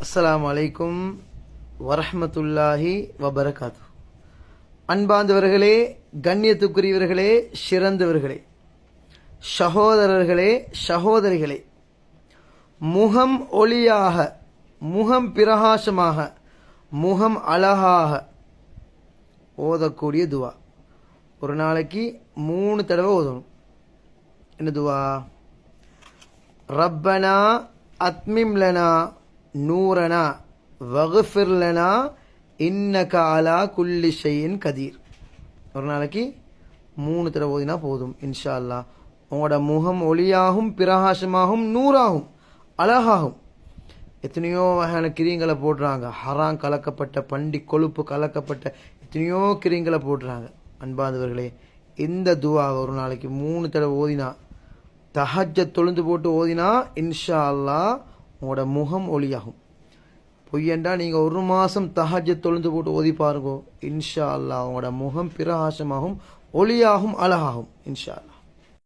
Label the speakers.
Speaker 1: அஸ்ஸலாமு அலைக்கும் வரஹ்மத்துல்லாஹி வபரகாத்து. அன்பார்ந்தவர்களே, கண்ணியத்துக்குரியவர்களே, சிறந்தவர்களே, சகோதரர்களே, சகோதரிகளே, முகம் ஒளியாக, முகம் பிரகாசமாக, முகம் அழகாக ஓதக்கூடிய துவா. ஒரு நாளைக்கு 3 தடவை ஓதணும். என்ன துவா? ரப்பனா அத்மிம் லனா நூரனா வகுஃபிர் லனா இன்னக அலா குல்லி ஷைஇன் கதீர். ஒரு நாளைக்கு 3 தடவை ஓதினா போதும். இன்ஷா அல்லாஹ் உங்களோட முகம் ஒளியாகும், பிரகாசமாகும், நூறாகும், அழகாகும். எத்தனையோ வகையான கிரீங்களை போடுறாங்க, ஹராம் கலக்கப்பட்ட, பண்டி கொழுப்பு கலக்கப்பட்ட எத்தனையோ கிரீங்களை போடுறாங்க. அன்பாதவர்களே, இந்த துவா ஒரு நாளைக்கு 3 தடவை ஓதினா, தஹஜ்ஜத் தொழுந்து போட்டு ஓதினா இன்ஷா அல்லாஹ் உங்களோட முகம் ஒளியாகும். பொய்யண்டா நீங்கள் 1 மாதம் தஹஜ்ஜத் தொழுந்து போட்டு ஓதி பாருங்க, இன்ஷா அல்லாஹ் உங்களோட முகம் பிரகாசமாகும், ஒளியாகும், அழகாகும் இன்ஷா அல்லாஹ்.